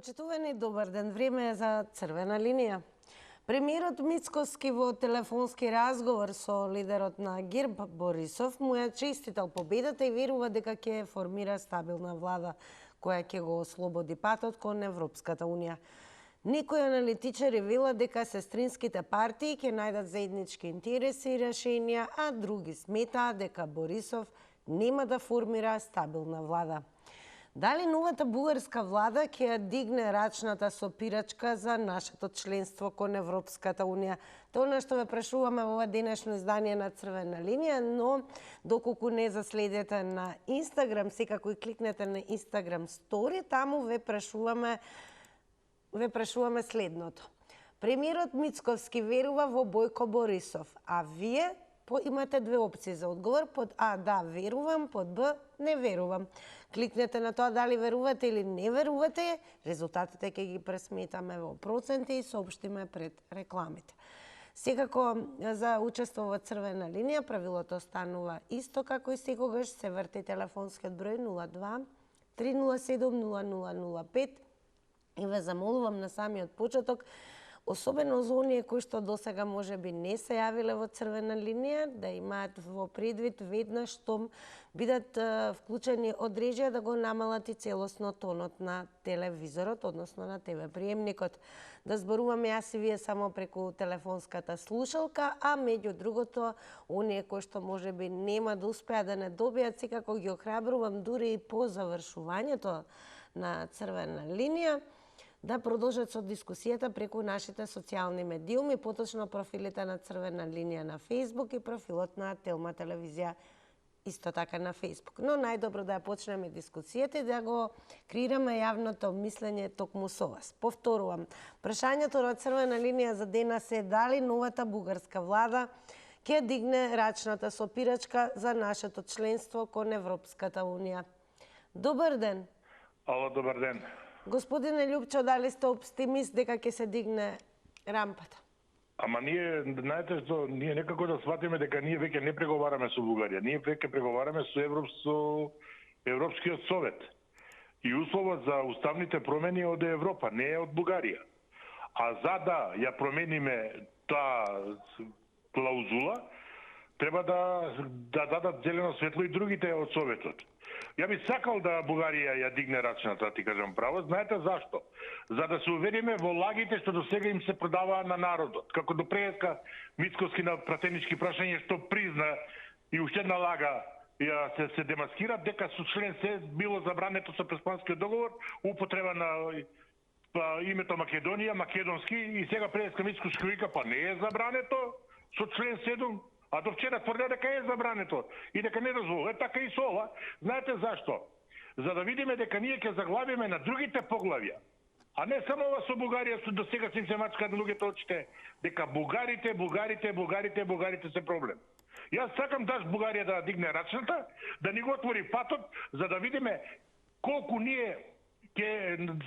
Почитувани, добар ден. Време е за црвена линија. Премиерот Мицкоски во телефонски разговор со лидерот на ГЕРБ Борисов му ја честитал победата и верува дека ќе формира стабилна влада која ќе го ослободи патот кон Европската унија. Некои аналитичари велат дека сестринските партии ќе најдат заеднички интереси и решенија, а други сметаат дека Борисов нема да формира стабилна влада. Дали новата бугарска влада ќе ја дигне рачната сопирачка за нашето членство кон Европската унија? Тоа на што ве прашуваме во ова денешно издание на Црвена линија, но доколку не заследите на Инстаграм, секако и кликнете на Инстаграм стори, таму ве прашуваме следното. Премиерот Мицковски верува во Бојко Борисов, а вие имате две опции за одговор. Под А, да, верувам, под Б, не верувам. Кликнете на тоа дали верувате или не верувате, резултатите ќе ги пресметаме во проценти и соопштиме пред рекламите. Секако за учество во Црвена линија правилото останува исто како и секогаш, се врти телефонскиот број 02 307 0005 и ве замолувам на самиот почеток, особено за оние кои што досега можеби не се јавиле во Црвена линија, да имаат во предвид веднаш штом бидат вклучени од режија да го намалат и целосно тонот на телевизорот, односно на ТВ приемникот. Да зборуваме јас и вие само преку телефонската слушалка, а меѓу другото, оние кои што можеби нема да успеат да не добијат, секако ги охрабрувам дури и по завршувањето на Црвена линија, да продолжат со дискусијата преку нашите социјални медиуми, поточно профилите на Црвена линија на Facebook и профилот на Телма телевизија исто така на Facebook. Но најдобро да ја почнеме дискусијата и да го креираме јавното мислење токму со вас. Повторувам, прашањето на Црвена линија за денес е дали новата бугарска влада ќе дигне рачната сопирачка за нашето членство кон Европската унија. Добар ден. Ало, добар ден. Господине Љупчо, дали сте оптимист дека ќе се дигне рампата? Ама ние, знаете што, ние некако да сватиме дека ние веќе не преговараме со Бугарија. Ние веќе преговараме со Европскиот совет. И условот за уставните промени е од Европа, не е од Бугарија. А за да ја промениме таа клаузула, треба да дадат зелено светло и другите од Советот. Ја би сакал да Бугарија ја дигне рачната, ти кажам право. Знаете зашто? За да се увериме во лагите што до сега им се продаваа на народот. Како до преска Мицкоски на пратенички прашање што призна и уште една лага ја се демаскира дека со член се било забрането со Преспанскиот договор употреба на името Македонија, македонски, и сега преска Мицкоски вика па не е забрането со член 7. А до вчера тврде дека е забрането и дека не дозволува. Така и со ова. Знаете зашто? За да видиме дека ние ќе заглавиме на другите поглавја, а не само ова со Бугарија, со до сега се мачка на луѓето очите, дека бугарите се проблем. Јас сакам даш Бугарија да дигне рачната, да ни го отвори патот, за да видиме колку ние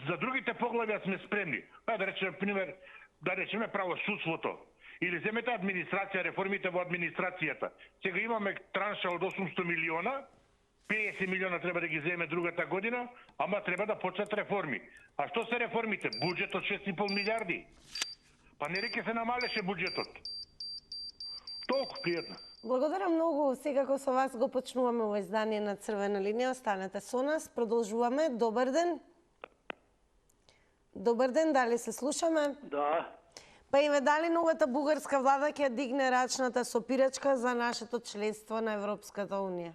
за другите поглавја сме спремни. Да речеме, пример, да речеме правосудството. Или земете администрација, реформите во администрацијата. Сега имаме транша од 800 милиона, 50 милиона треба да ги земе другата година, ама треба да почнат реформи. А што се реформите? Буџет од 6,5 милиарди. Па не реке се намалеше буџетот. Толку пријатно. Благодарам многу. Секако со вас го почнуваме во издание на Црвена линија. Останете со нас. Продолжуваме. Добар ден. Добар ден, дали се слушаме? Да. Па и дали новата бугарска влада ќе дигне рачната сопирачка за нашето членство на Европската унија?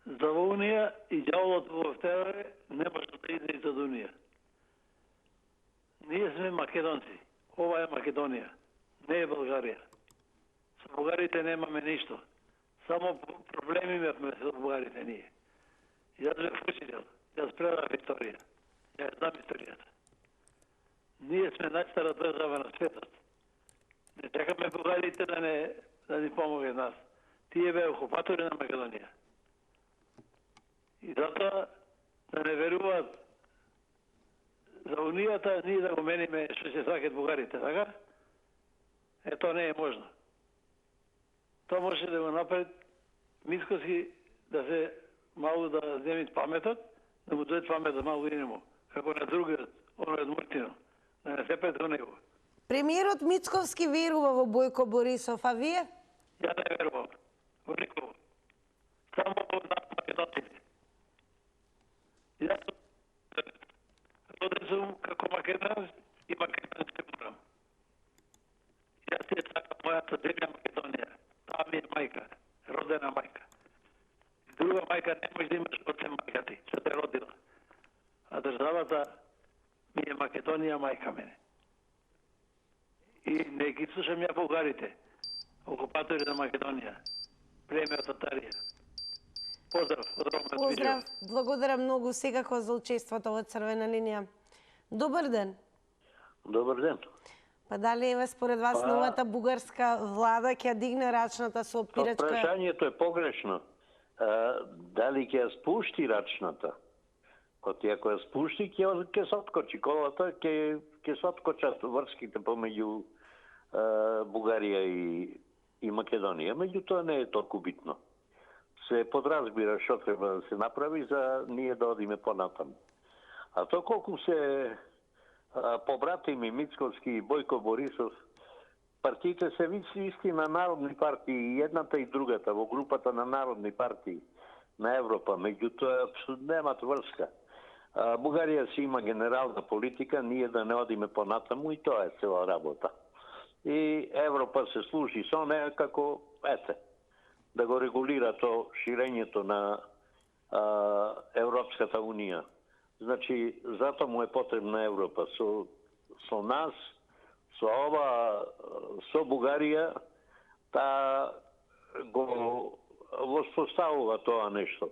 За Унија и ѓаволот во втере не може да иде и за Унија. Ние сме македонци. Ова е Македонија. Не е Българија. Со бугарите немаме ништо. Само проблеми имавме со бугарите ние. Јас бев учител. Јас предав историја. Јас знам историјата. Ние сме најстара држава на светот. Не чекаме бугарите да ни помогне нас. Тие беа окупатори на Македонија. И затоа да не веруваат за Унијата, ние да го мениме што ќе сакат бугарите, така? Тоа не е можно. Тоа може да го направи Мицкоски да се малку да земит паметот, да му дојде паметот малку и нему. како на другиот, оној од Муртино. Да не се пред до него. Премиерот Мицковски верува во Бојко Борисов, а вие? Ја не верувам во никого. Само во нас македонците. Јас роден сум како македонец и македонец се морам. Јас ја сакам мојата земја Македонија. Таа ми е мајка, родена мајка. Друга мајка не може да имаш осем мајка ти, што те родила. А државата ми е Македонија мајка мене. И не ги слушам ја бугарите, окупатори на Македонија, племе од Татарија. Поздрав од Рома од Поздрав, благодарам многу секако за учеството во Црвена линија. Добар ден. Добар ден. Па дали еве според вас новата бугарска влада ќе дигне рачната со опирачка? Прашањето е погрешно. Дали ќе ја спушти рачната? Оти ако ја спушти, ќе се откочи колата, ќе се откочат врските помеѓу Бугарија и Македонија. Меѓутоа не е толку битно. Се подразбира што треба да се направи за ние да одиме понатаму. А то колку се побратими Мицковски и Бојко Борисов, партиите се вистина народни партии, и едната и другата, во групата на народни партии на Европа, меѓутоа немат врска. Бугарија си има генерална политика, ние да не одиме понатаму и тоа е цела работа. И Европа се служи со неа како, да го регулира то ширењето на Европската Унија. Значи, зато му е потребна Европа. Со нас, со Бугарија, та го воспоставува тоа нешто.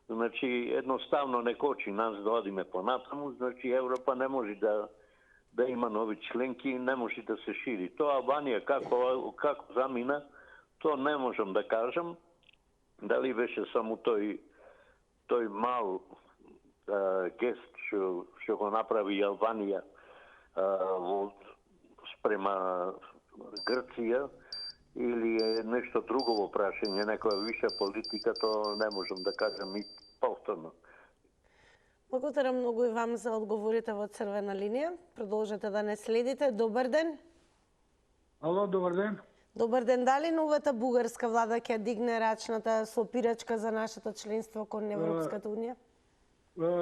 Значи, едноставно не кочи нас да одиме понатаму, значи Европа не може да има нови членки, не може да се шири. Тоа Албанија како замина, то не можам да кажам. Дали беше само тој мал гест што го направи Албанија спрема Грција, или е нешто друго во прашање, некоја виша политика, то не можам да кажам и повторно. Благодарам многу и вам за одговорите во Црвена линија. Продолжете да не следите. Добар ден. Ало, добар ден. Добар ден. Дали новата бугарска влада ќе дигне рачната со опирачка за нашето членство кон Европската Унија?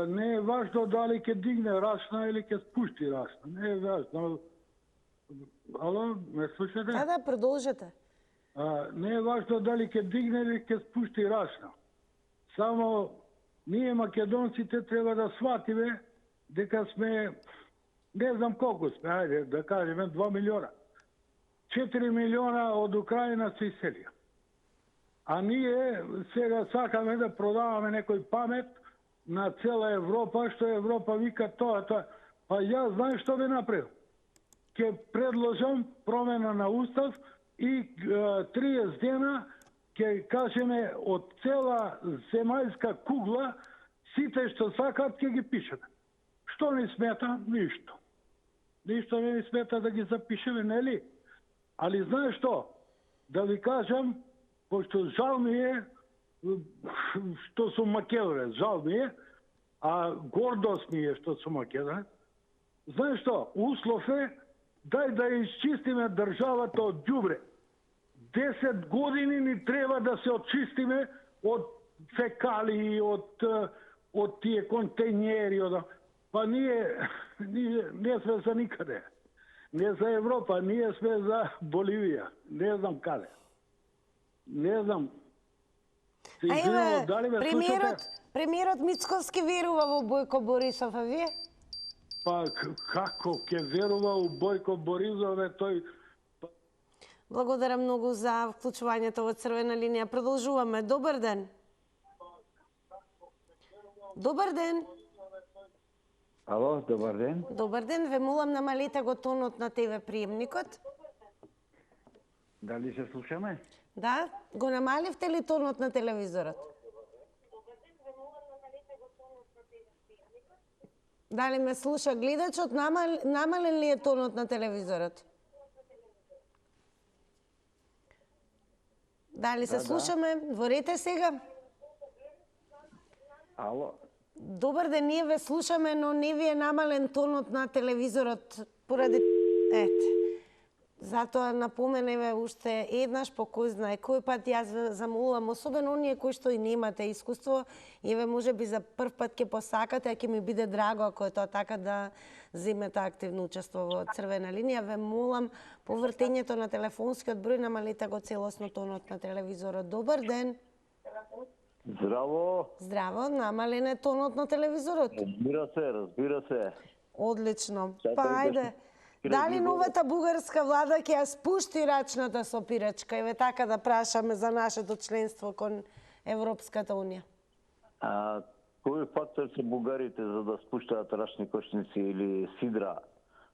Не е важно дали ќе дигне рачна или ќе спушти рачна. Не е важно. Ало, ме слушате? Да, продолжете. Не е важно дали ќе дигне или ќе спушти рачна. Само ние македонците треба да сватиме дека сме, не знам колку сме, ајде да кажеме 2 милиона. 4 милиона од Украина се иселија. А ние сега сакаме да продаваме некој памет на цела Европа, што Европа вика тоа. Па јас знаеш што би направил? Ќе предложам промена на устав и 30 дена ќе кажеме од цела земјска кугла сите што сакат ќе ги пишеме. Што ни смета? Ништо. Ништо не ни смета да ги запишеме, нели? Али знаеш што? Да ви кажам, пошто жал ми е што сум македонец, жал ми е, а гордост ми е што сум македонец. Знаеш што? Услов е дај да изчистиме државата од ѓубре. 10 години ни треба да се очистиме од фекалии, од тие контејнери, па ние не сме за никаде. Не за Европа, ние сме за Боливија. Не знам каде. Не знам. Дали ме слушате? Премиерот Мицковски верува во Бојко Борисов, а вие? Па како ќе верува у Бојко Борисов, тој... Благодарам многу за вклучувањето во Црвена линија. Продолжуваме. Добар ден. Добар ден. Ало, добар ден. Добар ден. Ве молам намалете го тонот на ТВ приемникот. Дали се слушаме? Да, го намаливте ли тонот на телевизорот? Дали ме слуша гледачот, намален ли е тонот на телевизорот? Дали се слушаме? Ворете сега. Ало. Добар ден, ние ве слушаме, но не ви е намален тонот на телевизорот поради... Ете. Затоа напоменеве уште еднаш по кој знае кој пат јас ве замолувам, особено оние кои што и немате искуство и ве можеби за прв пат ќе посакате, а ќе ми биде драго ако е тоа така да земете активно учество во црвена линија. Ве молам по вртењето на телефонскиот број намалете го целосно тонот на телевизорот. Добар ден. Здраво. Здраво, намален е тонот на телевизорот. Разбира се. Одлично. Чакај Па да ајде. Дали новата бугарска влада ќе ја спушти рачната со пирачка? Еве така да прашаме за нашето членство кон Европската унија. Кој фактор се бугарите за да спуштаат рачни кошници или сидра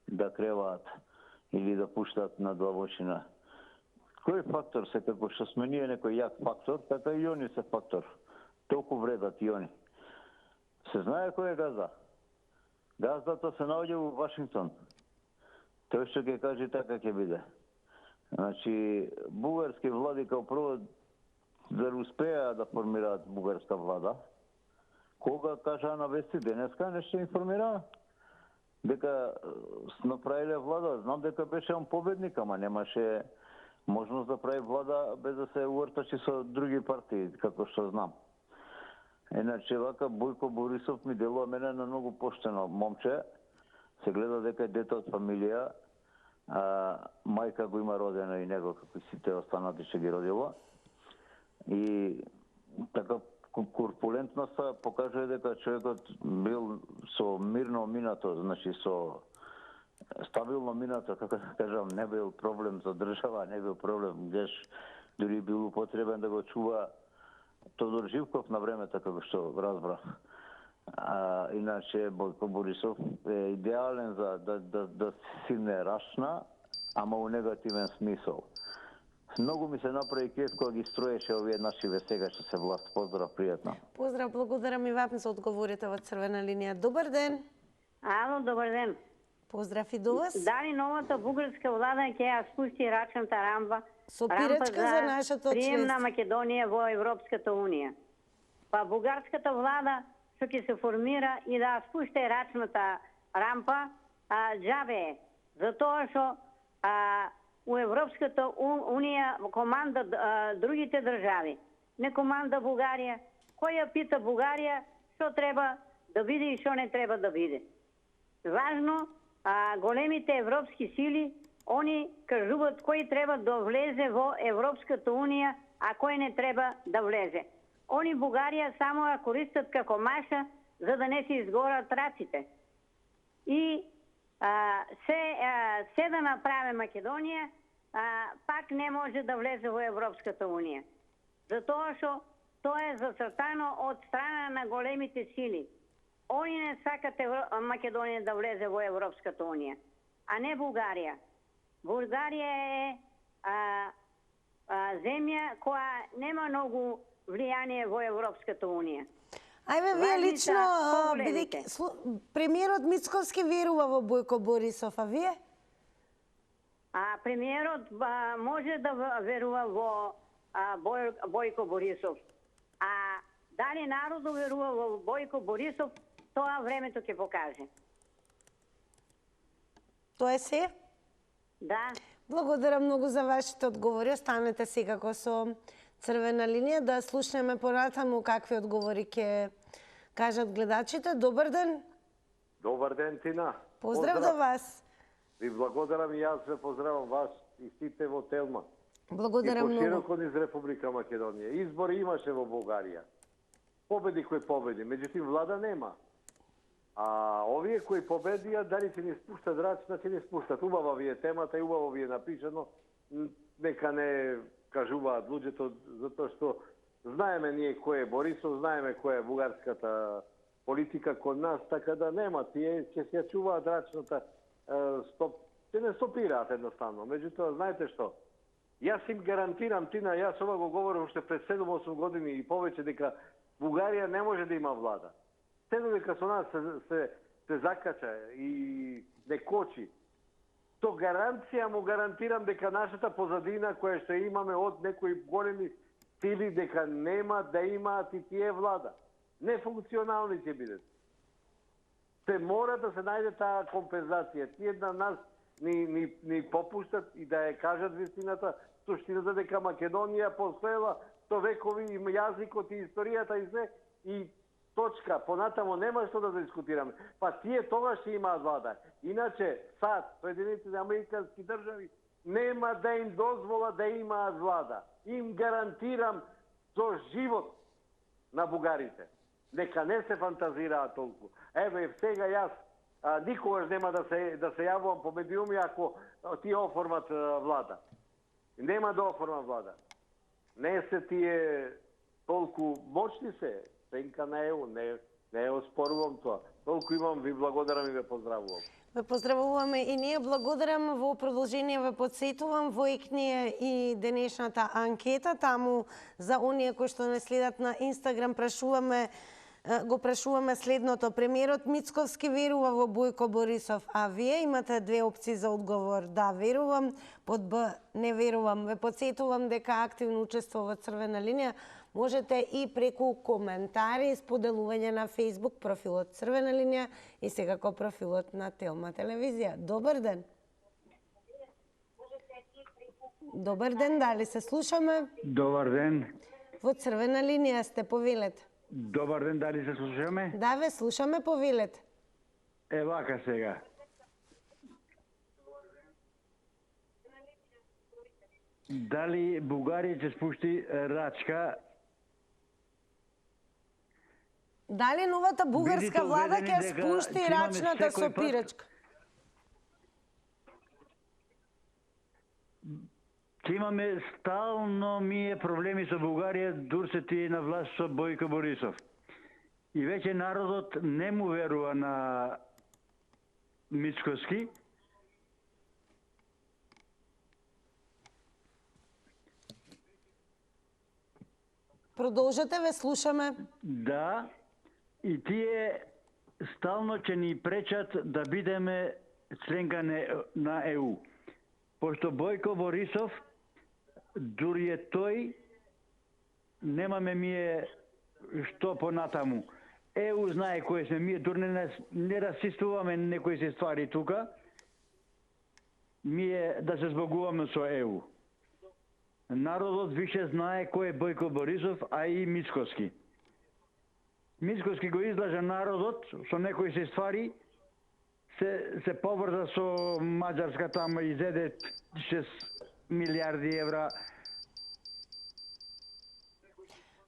да креваат или да пуштаат на длабочина? Кој фактор се, како што сме ние некој јак фактор, така и они се фактор. Толку вредат и они. Се знае кој е газда? Газдата се наоѓа во Вашингтон. Тој што ќе каже така ќе биде. Значи, бугарски влади као прво да успеа да формираат бугарска влада. Кога кажа на вести денеска, нешто информира дека направиле влада. Знам дека беше он победник, ама немаше можност да прави влада без да се уортачи со други партии, како што знам. Иначе вака Бојко Борисов ми делува мене на многу поштено момче. Се гледа дека е дете од фамилија, мајка го има родено и него, како и сите останати што ги родила. И така корпулентноста покажува дека човекот бил со мирно минато, значи со стабилно минато, како да кажам, не бил проблем за држава, не бил проблем, геш дури бил употребен да го чува Тодор Живков на времето, како што разбрав. Иначе Бојко Борисов е идеален за да сине рачна, ама у негативен смисол. Многу ми се направи кеф кога ги строеше овие наши сега што се власт. Поздрав, пријатно. Поздрав, благодарам и вам за одговорите во црвена линија. Добар ден. Ало, добар ден. Поздрав и до вас. Дали новата бугарска влада ќе ја спусти рачната рампа Со пирачка за нашето прием на членство. Македонија во Европската унија? Па бугарската влада што ќе се формира и да спушти рачната рампа, џабе е. Затоа што у Европската унија команда другите држави, не команда Бугарија. Кој ја пита Бугарија што треба да биде и што не треба да биде? Важно, големите европски сили, они кажуваат кој треба да влезе во Европската унија, а кој не треба да влезе. Они Бугарија само ја користат како маша за да не се изгорат раците. И се да направи Македонија, пак не може да влезе во Европската унија. Затоа што тоа е зацртано од страна на големите сили. Они не сакат Македонија да влезе во Европската унија, а не Бугарија. Бугарија е земја која нема многу влијание во Европската унија. Ајде, вие Важни лично, са поголемите. премиерот Мицковски верува во Бојко Борисов, а вие? Премиерот може да верува во Бојко Борисов. А дали народот верува во Бојко Борисов, тоа времето ќе покаже. Тоа е се? Да. Благодарам многу за вашите одговори. Останете секако со црвена линија да слушнеме понатаму какви одговори ќе кажат гледачите. Добар ден. Добар ден, Тина. Поздрав до вас. Ви благодарам и јас ве поздравам вас и сите во Телма. Благодарам и многу. пошироко низ Република Македонија. Избори имаше во Бугарија. Победи кој победи, меѓутоа влада нема. А овие кои победија, дали ќе ни спуштат рачна, ќе ни спуштат. Убава ви е темата и убаво ви е напишано. Нека не кажуваат луѓето, затоа што знаеме ние кој е Борисов, знаеме која е бугарската политика кон нас, така да нема. Тие ќе се ја чуваат рачната, ќе не стопираат едноставно. Меѓутоа, знаете што? Јас им гарантирам, Тина, јас ова го говорам уште пред 7-8 години и повеќе, дека Бугарија не може да има влада. Се додека со нас се закача и не кочи, то гаранција му гарантирам дека нашата позадина која што имаме од некои големи сили, дека нема да имаат и тие влада. Нефункционални ќе бидат. Се мора да се најде таа компензација. Тие на нас ни попуштат и да ја кажат вистината, суштината дека Македонија постоела со векови и јазикот и историјата и се, и точка. Понатамо нема што да дискутираме. Па тие тогаш ќе имаат влада. Иначе, САД, Соединените американски држави, нема да им дозвола да имаат влада. Им гарантирам до живот на бугарите. Нека не се фантазираат толку. Еве, сега јас никогаш нема да се јавувам по медиуми ако тие оформат влада. Нема да оформам влада. Не се тие толку мощни се. Членка на ЕУ, не оспорувам тоа. Толку имам, ви благодарам и ве поздравувам. Ве поздравуваме и ние, благодарам. Во продолжение ве подсетувам во ИКНИ и денешната анкета, таму за оние кои што не следат на Инстаграм, го прашуваме следното. Премиерот Мицковски верува во Бојко Борисов, а вие имате две опции за одговор. Да, верувам, под Б, не верувам. Ве подсетувам дека активно учествува во Црвена линија можете и преку коментари и споделување на Facebook профилот Црвена линија и секако профилот на Телма телевизија. Добар ден. Добар ден, дали се слушаме? Добар ден. Во Црвена линија сте, повелете. Добар ден, дали се слушаме? Да, ве слушаме, повелете. Вака сега. Дали Бугарија ќе спушти рачка? Дали новата бугарска Бидите влада убедени ќе дека спушти ќе имаме рачната секој пат- сопирачка? Ќе имаме стално проблеми со Бугарија, дур се тие на власт со Бојко Борисов. И веќе народот не му верува на Мицковски. Продолжете, ве слушаме. Да, и тие стално ќе ни пречат да бидеме членка на ЕУ. Пошто Бојко Борисов, дури е тој, немаме мие што понатаму. ЕУ знае кои сме, ние дури не расистуваме некои се ствари тука, ние да се збогуваме со ЕУ. Народот више знае кој е Бојко Борисов, а и Мицковски. Мицковски го излажа народот со некои се ствари, се поврза со Маđarска тама и зеде 6 милиарди евра.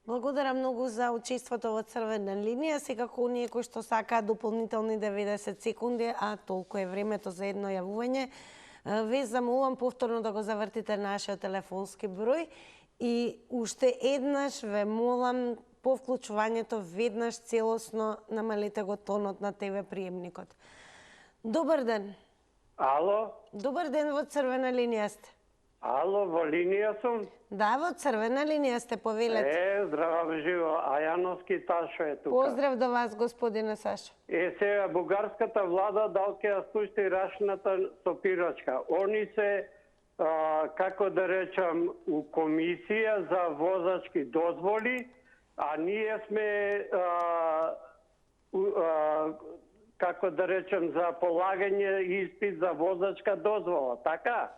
Благодарам многу за учеството во Црвена линија. Секако оние кои што сакаат дополнителни 90 секунди, а толку е времето за едно јавување, ве замолувам повторно да го завртите нашиот телефонски број и уште еднаш ве молам по вклучувањето веднаш целосно намалете го тонот на ТВ приемникот. Добар ден. Ало? Добар ден, во Црвена линија сте. Ало, во линија сум? Да, во Црвена линија сте, повелете. Здраво живо, Ајановски Ташо е тука. Поздрав до вас, господине Сашо. Сега, бугарската влада дал ќе ја спушти рачната сопирачка. Они се, како да речам, у комисија за возачки дозволи, а ние сме, како да речем, за полагање испит за возачка дозвола, така?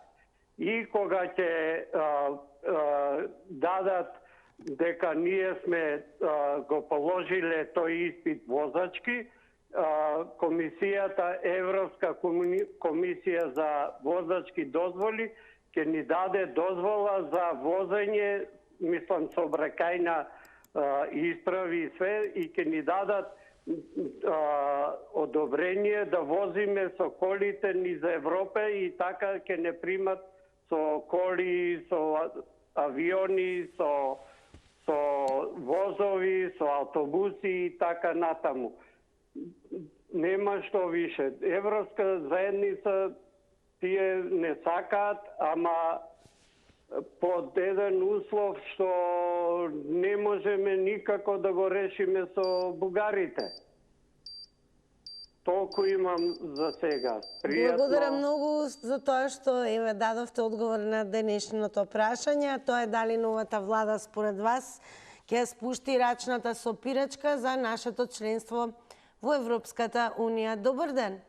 И кога ќе дадат дека ние сме го положиле тој испит возачки, комисијата, Европска комисија за возачки дозволи, ќе ни даде дозвола за возење, мислам, сообраќајна исправи и све, и ќе ни дадат одобрение да возиме со колите ни за Европа и така ќе не примат со коли, со авиони, со возови, со автобуси и така натаму. Нема што више. Европска заедница тие не сакаат, ама под еден услов што не можеме никако да го решиме со бугарите. Толку имам за сега. Пријатно. Благодарам многу за тоа што еве дадовте одговор на денешното прашање. Тоа е дали новата влада според вас ќе спушти рачната сопирачка за нашето членство во Европската Унија. Добар ден.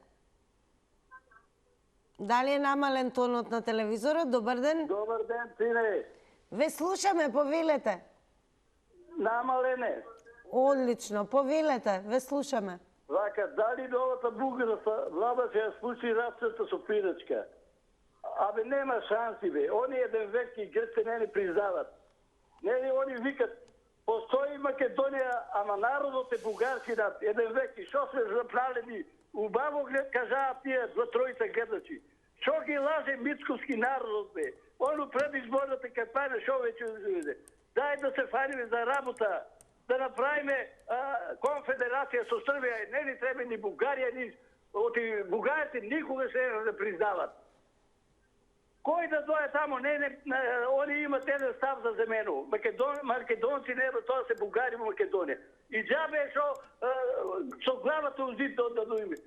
Дали е намален тонот на телевизорот? Добар ден. Добар ден, сине. Ве слушаме, повелете. Намален е. Одлично, повелете, ве слушаме. Вака, дали новата бугарска влада ќе ја спушти рачната сопирачка? Абе, нема шанси, бе. Они еден век и грци не признават. Не, они викат, постои Македонија, ама народот е бугарски народ. Еден век и шо сме заплалени? Убаво кажаат тие за тројца гледачи. Шо ги лаже мицковски народ, бе? Оно пред изборната кампања шо веќе узиде. Дај да се фаниме за работа, да направиме конфедерација со Србија. Не ни треба ни Бугарија, ни бугарите никога се не признават. Кој да дојде тамо, они имат еден став за земено. Македонци не тоа се бугари во Македонија. И џабе со главата у зид да дојме.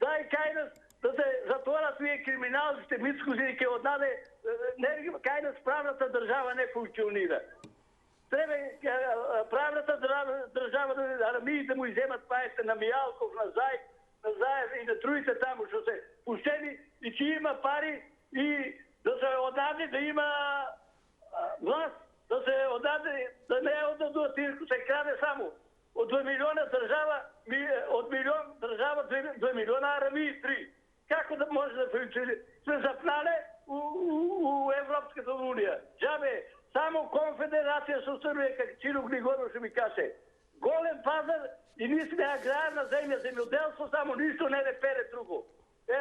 Дај кај нас да се затворат вие криминалците, мицкози ќе однаде, кај нас правната држава не функционира. Треба правната држава да армиите му иземат пајте на Мијалков, на Заев и на другите таму што се пуштени и ќе има пари и да се отдаде, да има власт, да се отдаде, да не е отдадува тирко, се краде само. Од 2 милиона држава, од милион држава 2 милиона армии 3. Како да може да функционира? Се запнале у Европската Унија. Џабе, само конфедерација со Србија, како Чиро Григоров ми каже. Голем пазар и ние сме аграрна земја, земјоделство, само ништо не пере друго.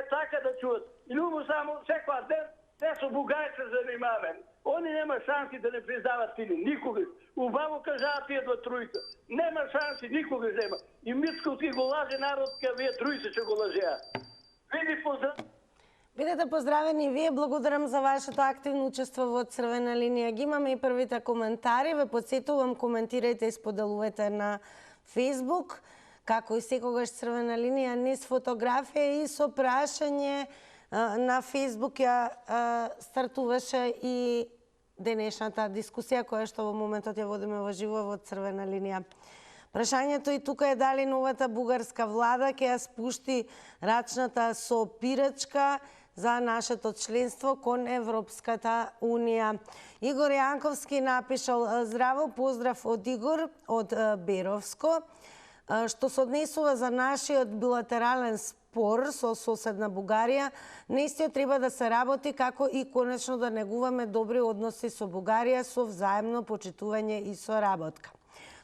Така да чуват. И любо само секоја ден те со бугајце занимаваме. Они нема шанси да не признават тие, никога. Убаво кажаат тие два тројка. Нема шанси, никога нема. И Мицковски го лаже народ, ка вие тројце ќе го лажеа. Види поздрав. Бидете поздравени и вие, благодарам за вашето активно учество во Црвена линија. Ги имаме и првите коментари, ве подсетувам, коментирајте и споделувајте на Facebook, како и секогаш Црвена линија, низ фотографија и со прашање на Facebook ја стартуваше и денешната дискусија која што во моментот ја водиме во живо во Црвена линија. Прашањето и тука е дали новата бугарска влада ќе ја спушти рачната сопирачка за нашето членство кон Европската Унија. Игор Јанковски напишал: здраво, поздрав од Игор од Беровско, што се однесува за нашиот билатерален спор со соседна Бугарија. Наистина треба да се работи како и конечно да негуваме добри односи со Бугарија со взаемно почитување и соработка.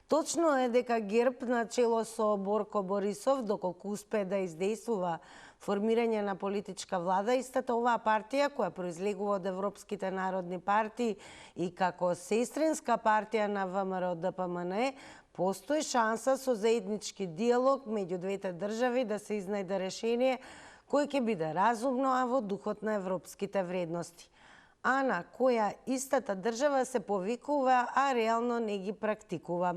Точно е дека ГЕРБ на чело со Борко Борисов, доколку успее да издействува формирање на политичка влада, истата оваа партија која произлегува од Европските народни партии и како сестринска партија на ВМРО ДПМН, постои шанса со заеднички диалог меѓу двете држави да се изнајде решение кој ќе биде разумно, а во духот на европските вредности, а на која истата држава се повикува, а реално не ги практикува.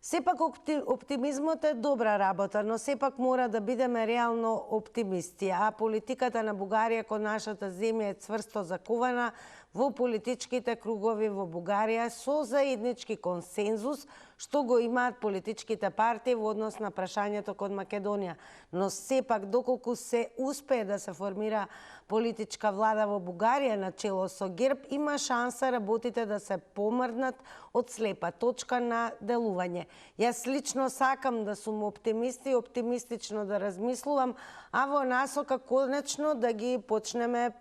Сепак оптимизмот е добра работа, но сепак мора да бидеме реално оптимисти, а политиката на Бугарија кон нашата земја е цврсто закована во политичките кругови во Бугарија со заеднички консензус што го имаат политичките партии во однос на прашањето кон Македонија. Но сепак, доколку се успее да се формира политичка влада во Бугарија на чело со ГЕРБ, има шанса работите да се помрднат од слепа точка на делување. Јас лично сакам да сум оптимист и оптимистично да размислувам, а во насока конечно да ги почнеме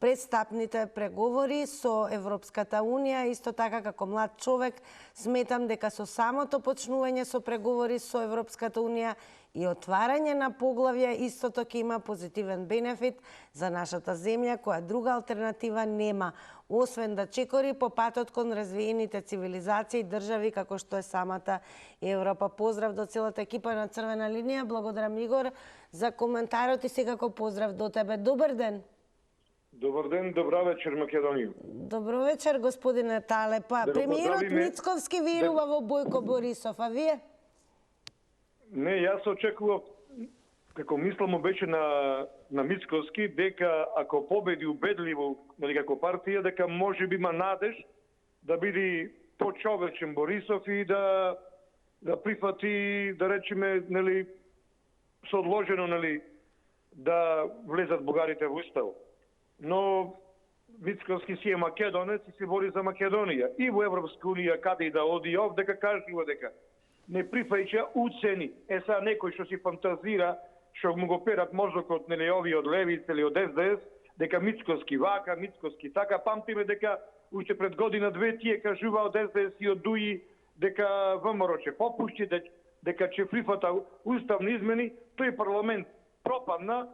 предстапните преговори со Европската Унија. Исто така, како млад човек, сметам дека со самото почнување со преговори со Европската Унија и отварање на поглавја истото ќе има позитивен бенефит за нашата земја, која друга алтернатива нема, освен да чекори по патот кон развиените цивилизации и држави како што е самата Европа. Поздрав до целата екипа на Црвена линија. Благодарам, Игор, за коментарот и секако поздрав до тебе. Добар ден. Добар ден, добра вечер, Македонија. Добро вечер, господине Талепа. Премиерот Мицковски верува во Бојко Борисов, а вие? Не, јас очекував, како мислам беше на Мицковски, дека ако победи убедливо, како партија, дека може би има надеж да биде почовечен Борисов и да прифати, да речеме, нели, со одложено, нели, да влезат бугарите во Устав. Но Мицковски си е македонец и се бори за Македонија. И во Европска унија, каде и да оди овдека, кажува дека не прифаќа уцени. Сега некој што си фантазира, што му го перат мозокот, нели, ови од Левица или од СДС, дека Мицковски вака, Мицковски така, памтиме дека уште пред година-две тие кажува од СДС и од ДУИ дека ВМРО ќе попушти, дека ќе прифата уставни измени, тој парламент пропадна,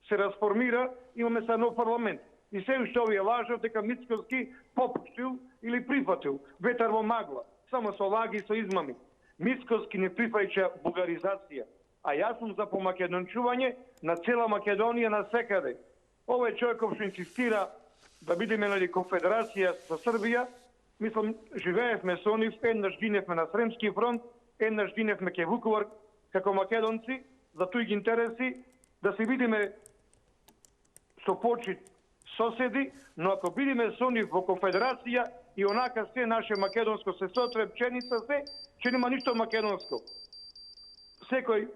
се расформира, имаме сега нов парламент. И се уште овие лажат дека Мицковски попуштил или прифатил. Ветар во магла, само со лаги и со измами. Мицковски не прифаќа бугаризација, а јас сум за помакедончување на цела Македонија на секаде. Овој човеков што инсистира да бидеме на конфедерација со Србија, мислам, живеевме со нив, еднаш гиневме на Сремски фронт, еднаш гиневме ке Вуковар како македонци, за тој ги интереси да се видиме со почит соседи, но ако бидеме со нив во конфедерација и онака се наше македонско се сотре, пченица се, че нема ништо македонско. Секој.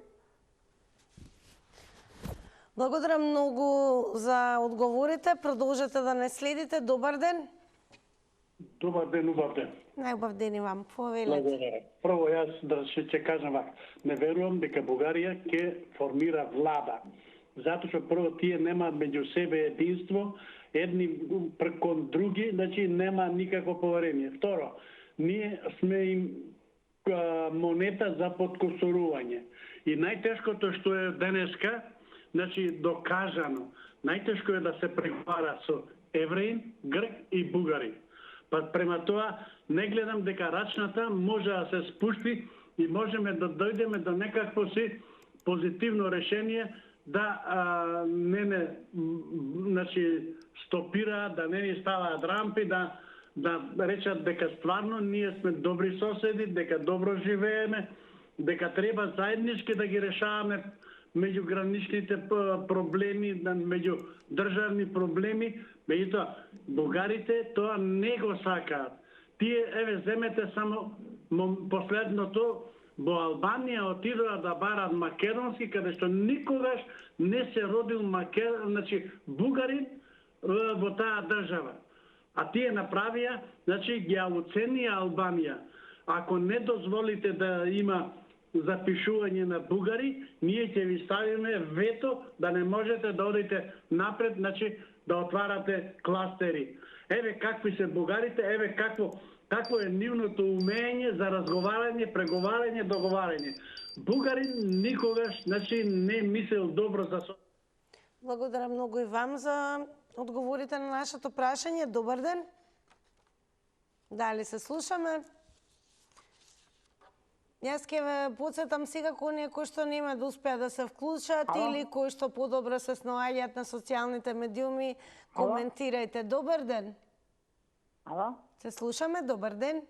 Благодарам многу за одговорите. Продолжете да не следите. Добар ден. Добар ден, убав ден. Најубав ден и вам. Повелете. Благодарам. Прво јас да ќе кажам вака. Не верувам дека Бугарија ќе формира влада. Затоа што прво тие нема меѓу себе единство, едни кон други, значи нема никакво поверение. Второ, ние сме им монета за подкосорување. И најтешкото што е денеска, значи докажано, најтешко е да се преговара со евреин, грк и бугари. Па према тоа не гледам дека рачната може да се спусти и можеме да дојдеме до некакво си позитивно решение да значи стопира, да не ни ставаат рампи, да речат дека стварно ние сме добри соседи, дека добро живееме, дека треба заеднички да ги решаваме меѓуграничните проблеми, меѓу државни проблеми. Меѓутоа, бугарите тоа не го сакаат. Тие, еве, земете само последното, во Албанија отидоа да барат македонски, каде што никогаш не се родил значи бугарин во таа држава. А тие направија, значи ги уценија Албанија. Ако не дозволите да има запишување на бугари, ние ќе ви ставиме вето да не можете да одите напред, значи да отварате кластери. Еве какви се бугарите, еве какво е нивното умење за разговарање, преговарање, договарање. Бугарин никогаш, значи, не мислел добро за со... Благодарам многу и вам за одговорите на нашето прашање. Добар ден. Дали се слушаме? Јас ќе ве подсетам сега оние кои што нема да успеат да се вклучат или кои што подобро се снаоѓаат на социјалните медиуми, коментирајте. Добар ден. Ало? Се слушаме, добар ден.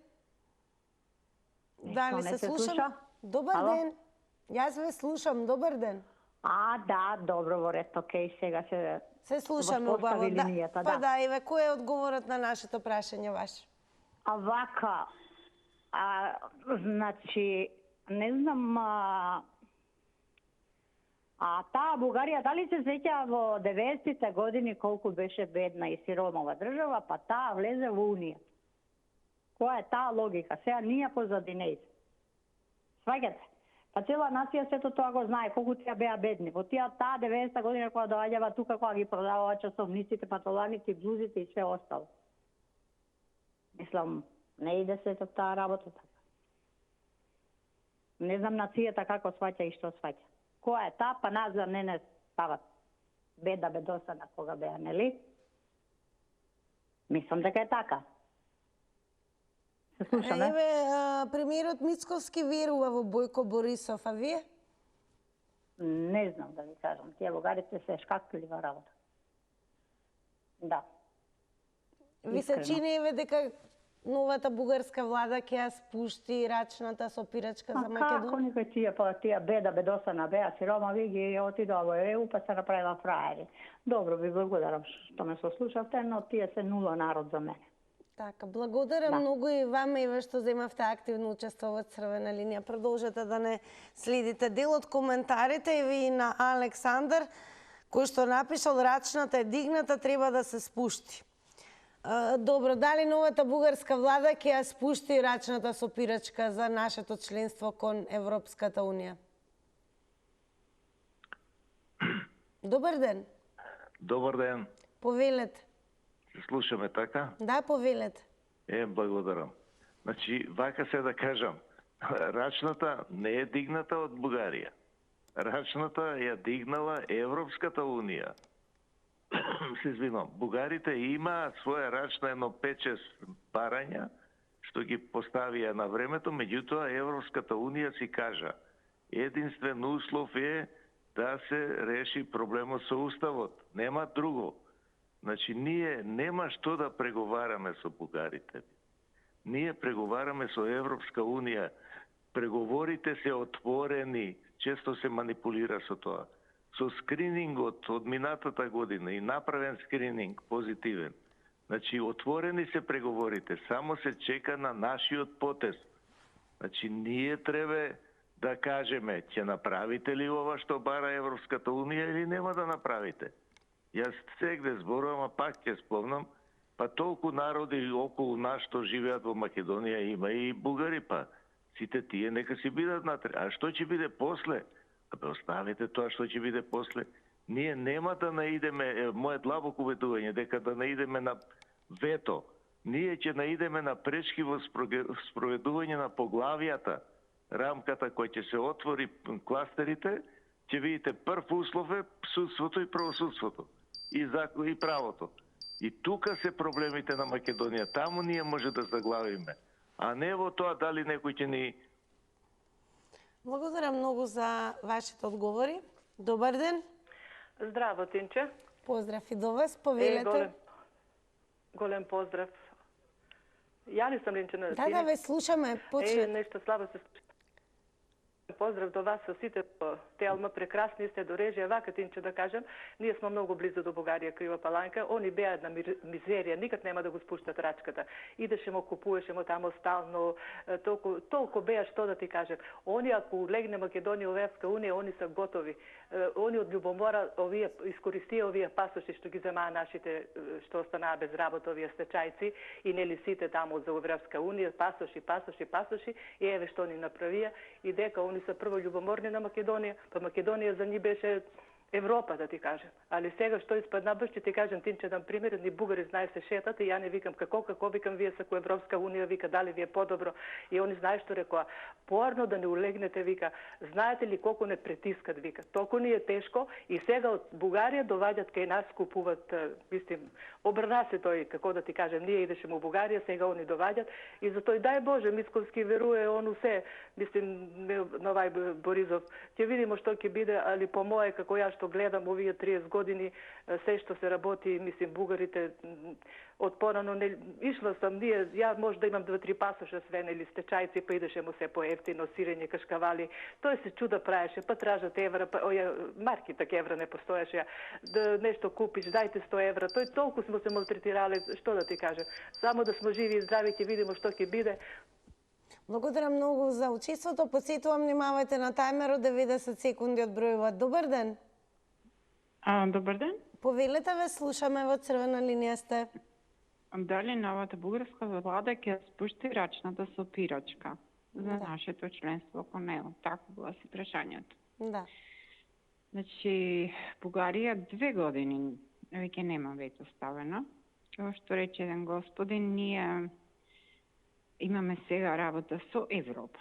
Дали се слушам? Добар Ало? ден. Јас ве слушам, добар ден. Да, добро, во ред, окей, сега се слушаме убаво. Линијата, Па да, Иве, кој е одговорот на нашето прашање ваш? Вака, значи, не знам, таа Бугарија, дали се сеќа во 90-те години колку беше бедна и сиромава држава, па таа влезе во Унија. Која е таа логика? Сега ние позади неј. Сваѓате? Па цела нација сето тоа го знае, колку тие беа бедни. Во таа 90-та година кога доаѓава тука, кога ги продаваа часовниците, патоланите, блузите и све остало. Мислам, не иде сето таа работа така. Не знам нацијата како сваќа и што сваќа. Која е таа, па нас за не стават беда бедосана кога беа, нели? Мислам дека е така. Се слушаме. Еве, премиерот Мицковски верува во Бојко Борисов, а вие? Не знам да ви кажам. Тие бугарите се шкакли во работа. Да. Ви се чини еве дека новата бугарска влада ќе ја спушти рачната со пирачка за Македонија? Како никој тие беда бедосана беа сиромави ги отидоа во ЕУ па се направила фраери. Добро, ви благодарам што ме сослушавте, но тие се нула народ за мене. Така, благодарам многу и вама и што земавте активно учество во Црвена линија. Продолжете да не следите дел од коментарите и ви на Александар, кој што напишал рачната е дигната, треба да се спушти. Добро, дали новата бугарска влада ќе ја спушти рачната сопирачка за нашето членство кон Европската Унија? Добар ден. Добар ден. Повелете. Слушаме така? Да, повелете. Благодарам. Значи, вака се да кажам, рачната не е дигната од Бугарија. Рачната ја дигнала Европската Унија. Се извинувам. Бугарите имаат своја рачна едно 5-6 барања, што ги поставија на времето, меѓутоа Европската Унија си кажа, единствен услов е да се реши проблемот со уставот. Нема друго. Значи, ние нема што да преговараме со бугарите. Ние преговараме со Европска Унија. Преговорите се отворени, често се манипулира со тоа. Со скринингот од минатата година и направен скрининг позитивен. Значи, отворени се преговорите, само се чека на нашиот потез. Значи, ние треба да кажеме, ќе направите ли ова што бара Европската Унија или нема да направите? Јас сегде зборувам, а пак ќе спомнам, па толку народи околу нас што живеат во Македонија, има и бугари, па сите тие нека си бидат натре. А што ќе биде после? Абе, оставите тоа што ќе биде после. Ние нема да наидеме, моје длабоко убедување, дека да наидеме на вето. Ние ќе наидеме на пречки во спроведување на поглавијата, рамката која ќе се отвори кластерите, ќе видите прв услов е судството и правосудството. И правото. И тука се проблемите на Македонија. Таму ние може да заглавиме. А не во тоа дали некој ќе ни... Благодарам многу за вашите одговори. Добар ден. Здраво, Тинче. Поздрав и до вас. Повелете. Голем поздрав. Ја не сум Линче. Да, ве слушаме. Почне. Нешто слабо се слуша. Поздрав до вас со сите по Телма, прекрасни сте до режија, вака Тинче да кажем, ние сме многу близо до Бугарија, Крива Паланка, они беа една мизерија, никак нема да го спуштат рачката. Идеше му, купуваше му тамо стално, толку беа што да ти кажем. Они ако легне Македонија во Европска Унија, они се готови. Они од љубомора искористија овие пасоши што ги земаа нашите, што останаа без работа, овие стечајци и нели сите тамо за Европска Унија, пасоши, и еве што ни направија, и дека они се прво љубоморни на Македонија, па Македонија за нив беше Европа, да ти кажем. Али сега што испадна, баш ќе ти кажем, Тинче, дам пример, ни бугари знае се шетат и ја не викам како викам вие се ко Европска Унија, вика дали ви е подобро. И они знае што рекоа, порно да не улегнете, вика, знаете ли колку не притискат, вика. Толку ни е тешко и сега од Бугарија доваѓат кај нас, купуват, мислим, обрна се тој, како да ти кажем, ние идеше му Бугарија, сега они доваѓат и за тој дај Боже, Мицковски веруе он усе, мислим, Новај Боризов, ќе видиме што ќе биде, али по моje како ја што гледам овие 30 години, се што се работи, мислим, бугарите од порано не ишла сам, ја може да имам 2-3 пасоша свене или стечајци, па идеше му се по ефтино сирење, кашкавали. Тој се чуда праеше, па тражат евра, па марки така евра не постоеше, да нешто купиш, дајте 100 евра. Тој толку сме се малтретирале, што да ти кажем. Само да сме живи и здрави, ќе видиме што ќе биде. Благодарам многу за учеството. Подсетувам, внимавајте на тајмерот, 90 секунди одбројуваат. Добар ден. Добар ден. Повелете, ве слушаме, во Црвена линија сте. Дали новата бугарска влада ќе спушти рачната сопирачка за нашето членство кон него? Така гласи прашањето. Да. Значи, Бугарија 2 години веќе нема вето ставено. Како што рече еден господин, ние имаме сега работа со Европа.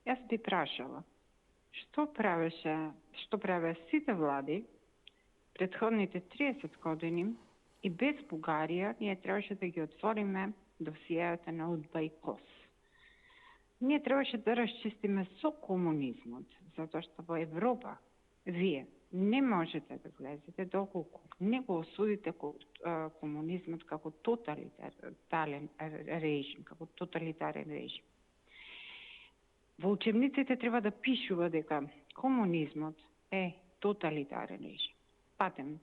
Јас би прашала, што правеше сите влади предходните 30 години и без Бугарија ние требаше да ги отвориме досијата на УДБА и КОС. Ние требаше да расчистиме со комунизмот, затоа што во Европа вие не можете да влезете доколку не го осудите комунизмот како тоталитарен режим. Во учебниците треба да пишува дека комунизмот е тоталитарен режим. Патем,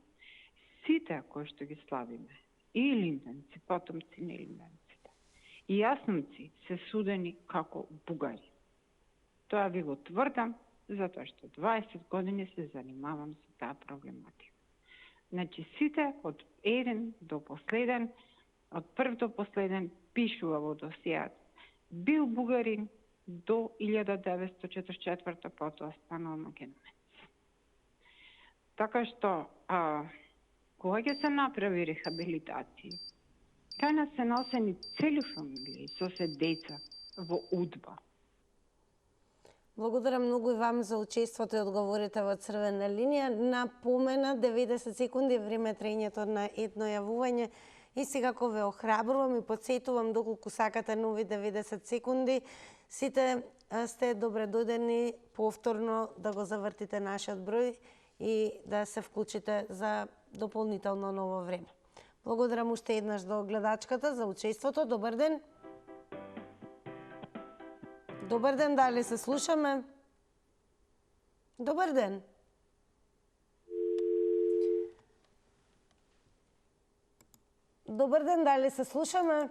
сите кои што ги славиме, и илинденци, потомци на илинденците, и јаснуци се судени како бугари. Тоа ви го тврдам, затоа што 20 години се занимавам со таа проблематика. Значи, сите од еден до последен, од прв до последен, пишува во досијат. Бил бугарин до 1944, потоа станал македонец. Така што, кога ќе се направи рехабилитација, кај нас се носени цели фамилии со се деца во удба. Благодарам многу и вам за учеството и одговорите во Црвена линија. Напомена 90 секунди време траењето на едно јавување и секако ве охрабрувам и подсетувам доколку сакате нови 90 секунди. Сите сте добре дојдени повторно да го завртите нашиот број и да се вклучите за дополнително ново време. Благодарам уште еднаш до гледачката за учеството. Добар ден. Добар ден, дали се слушаме? Добар ден. Добар ден, дали се слушаме?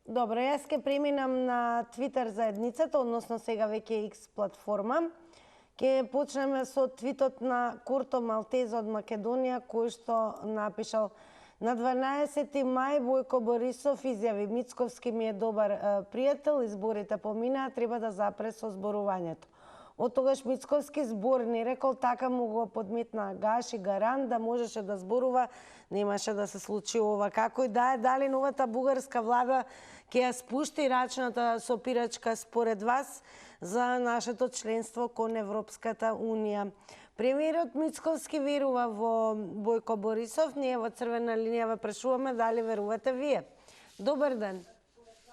Добро, јас ќе преминам на Твитер заедницата, односно сега веќе X платформа. Ќе почнеме со твитот на Курто Малтеза од Македонија, кој што напишал: на 12 мај Бојко Борисов изјави: Мицковски ми е добар пријател, изборите поминаа, треба да запре со зборувањето. Од тогаш Мицковски збор не рекол, така му го подметна Гаши Гаран да можеше да зборува, немаше да се случи ова. Како и да е, дали новата бугарска влада ќе ја спушти рачната сопирачка според вас за нашето членство кон Европската Унија? Премиерот Мицковски верува во Бојко Борисов. Ние во Црвена линија ве прашуваме дали верувате вие. Добар ден.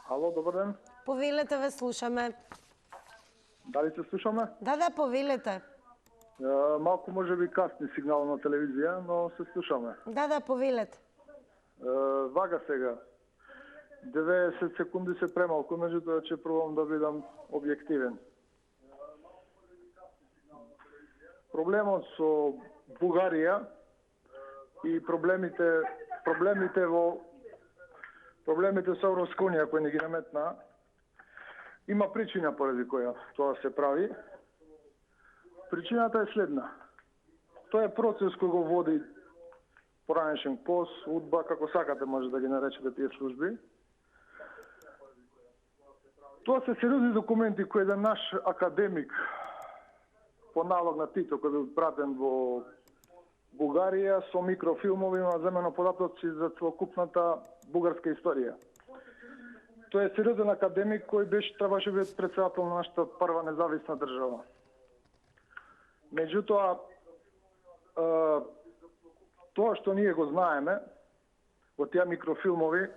Ало, добар ден. Повелете, ве слушаме. Дали се слушаме? Да, повелете. Малку може би касни сигнал на телевизија, но се слушаме. Да, повелете. Вага сега. 90 секунди се премалку, меѓутоа ќе пробам да бидам објективен. Проблемот со Бугарија и проблемите со Европска унија кои не ги наметна, има причина поради која тоа се прави. Причината е следна. Тоа е процес кој го води поранешен КОС, УДБА, како сакате може да ги наречете тие служби. Тоа се сериозни документи кои еден наш академик по налог на Тито, кој бил пратен во Бугарија со микрофилмови на земено податоци за целокупната бугарска историја. Тој е сериозен академик кој требаше да биде председател на нашата прва независна држава. Меѓутоа, тоа што ние го знаеме во тие микрофилмови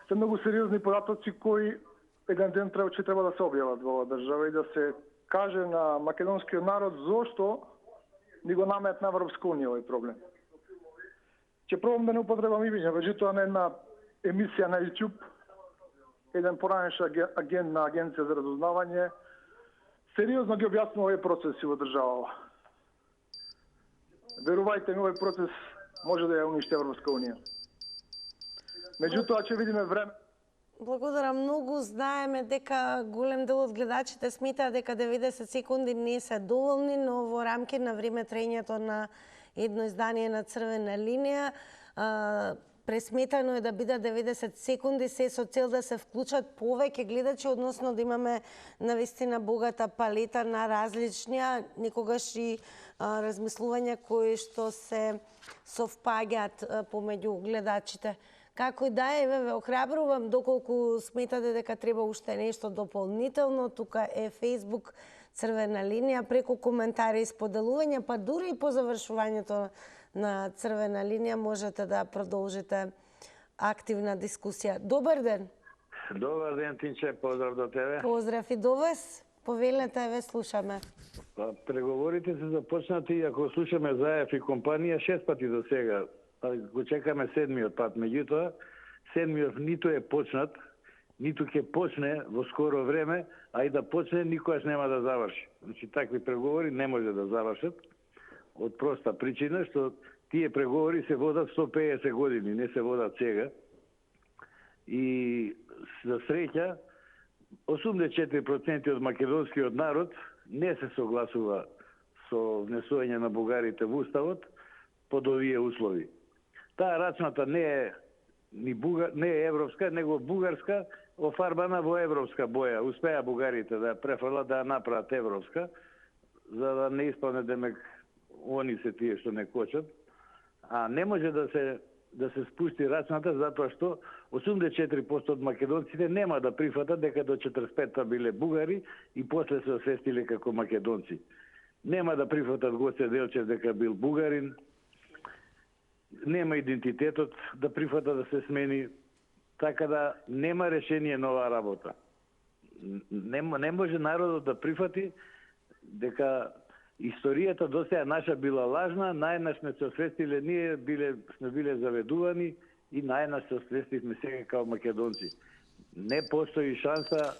се многу сериозни податоци кои еден ден треба да се објават во оваа држава и да се каже на македонскиот народ зошто ни го наметна Европска унија овој проблем. Ќе пробам да не употребам имиња, меѓутоа на една емисија на YouTube, еден поранешен агент на Агенција за разузнавање сериозно ги објаснува овој процеси во државава. Верувајте ми, овој процес може да ја уништи Европска унија. Меѓутоа ќе видиме време. Благодарам многу. Знаеме дека голем дел од гледачите сметаат дека 90 секунди не се доволни, но во рамки на време траењето на едно издание на Црвена линија пресметано е да биде 90 секунди, се со цел да се вклучат повеќе гледачи, односно да имаме навистина богата палета на различни, некогаш и размислувања кои што се совпаѓаат помеѓу гледачите. Како и да е, ве охрабрувам, доколку сметате дека треба уште нешто дополнително, тука е Facebook Црвена линија, преку коментари и споделувања, па дури и по завршувањето на Црвена линија можете да продолжите активна дискусија. Добар ден. Добар ден, Тинче, поздрав до тебе. Поздрав и до вас. Повелете, ве слушаме. Преговорите се започнати, ако слушаме Заев и компанија, 6 пати до сега. Го чекаме 7-миот пат, меѓутоа, 7-миот ниту е почнат, ниту ќе почне во скоро време, а и да почне никогаш нема да заврши. Значи, такви преговори не може да завршат, од проста причина, што тие преговори се водат 150 години, не се водат сега. И за среќа 84% од македонскиот народ не се согласува со внесување на бугарите во уставот под овие услови. Таа рачната не е не е европска, него бугарска, офарбана во европска боја. Успеа бугарите да ја префрлат, да ја направат европска, за да не испадне демек они се тие што не кочат. А не може да се спусти рачната затоа што 84% од македонците нема да прифатат дека до 45-та биле бугари и после се освестиле како македонци. Нема да прифатат Гоце Делчев дека бил бугарин. Нема идентитетот да прифата да се смени, така да нема решение на оваа работа. Не може народот да прифати дека историјата до сега наша била лажна, најнаш сме се освестиле, ние сме биле заведувани и најнаш се освестивме сега као македонци. Не постои шанса,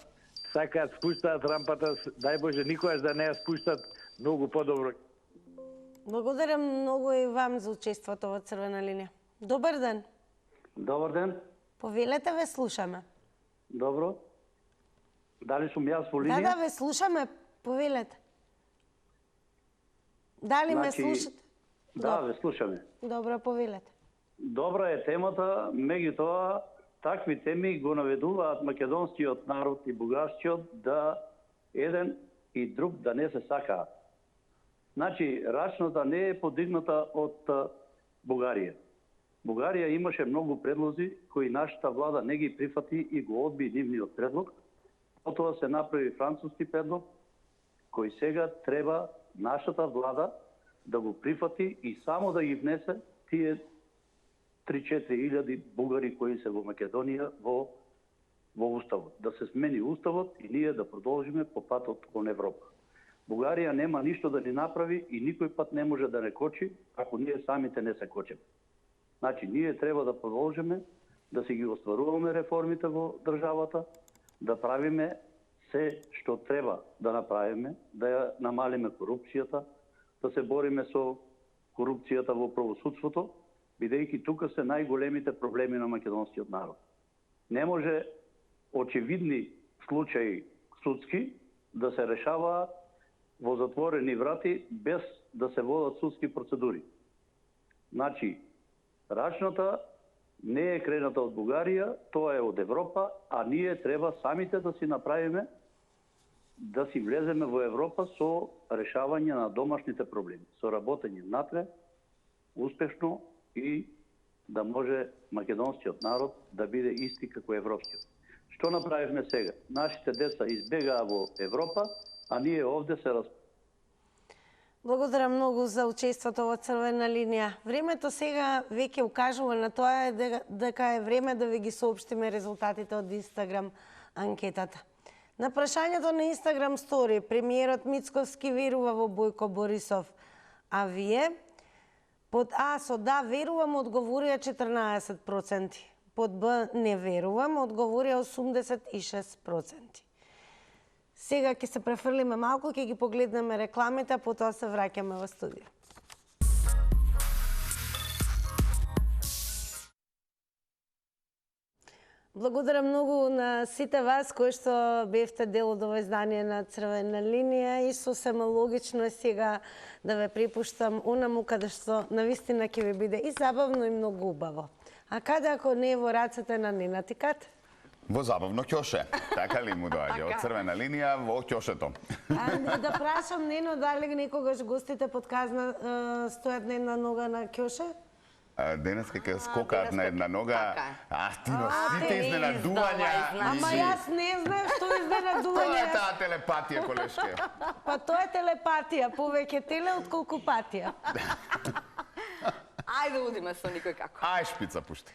сакаат спуштаат рампата, дај Боже никогаш да не ја спуштат, многу подобро. Благодарам многу и вам за учеството во Црвена линија. Добар ден. Добар ден. Повелете, ве слушаме. Добро. Дали сум јас во линија? Да, ве слушаме. Повелете. Дали ме слушате? Да, ве слушаме. Добро, повелете. Добра е темата, меѓутоа такви теми го наведуваат македонскиот народ и бугарскиот да еден и друг да не се сакаат. Значи, рачната не е подигната од Бугарија. Бугарија имаше многу предлози кои нашата влада не ги прифати и го одби нивниот предлог. Потоа се направи француски предлог, кој сега треба нашата влада да го прифати и само да ги внесе тие 3-4 илјади бугари кои се во Македонија во уставот. Да се смени уставот и ние да продолжиме по патот кон Европа. Бугарија нема ништо да ни направи и никој пат не може да не кочи, ако ние самите не се кочиме. Значи, ние треба да продолжиме, да си ги остваруваме реформите во државата, да правиме се што треба да направиме, да ја намалиме корупцијата, да се бориме со корупцијата во правосудството, бидејќи тука се најголемите проблеми на македонскиот народ. Не може очевидни случаи судски да се решаваат во затворени врати без да се водат судски процедури. Значи, рачната не е крената од Бугарија, тоа е од Европа, а ние треба самите да си направиме, да си влеземе во Европа со решавање на домашните проблеми, со работење натре, успешно и да може македонскиот народ да биде исти како европскиот. Што направивме сега? Нашите деца избегаа во Европа, а ние овде се Благодарам многу за учеството во Црвена линија. Времето сега веќе укажува на тоа дека е време да ви ги соопштиме резултатите од Инстаграм анкетата. На прашањето на Инстаграм стори, премиерот Мицковски верува во Бојко Борисов, а вие? Под А со да верувам одговорија 14%, под Б не верувам одговорија 86%. Сега ќе се префрлиме малку, ќе ги погледнеме рекламите, а потоа се враќаме во студио. Благодарам многу на сите вас кои што бевте дел од ова издание на Црвена линија и сосема логично е сега да ве препуштам онаму каде што навистина ќе ви биде и забавно и многу убаво. А каде ако не е во рацете на Нена Тикат? Во забавно ќоше. Така ли му доаѓа од Црвена линија во ќошето? Да прашам Нено, дали некогаш гостите под казна стојат на една нога на ќоше? Денеска ќе скокаат на една нога. Ти на сите изненадувања. Ама јас не знам што изненадување. Тоа е таа телепатија, колешке. Па тоа е телепатија, повеќе теле отколку патија. Ајде удиме со никој како. Ај шпица пушти.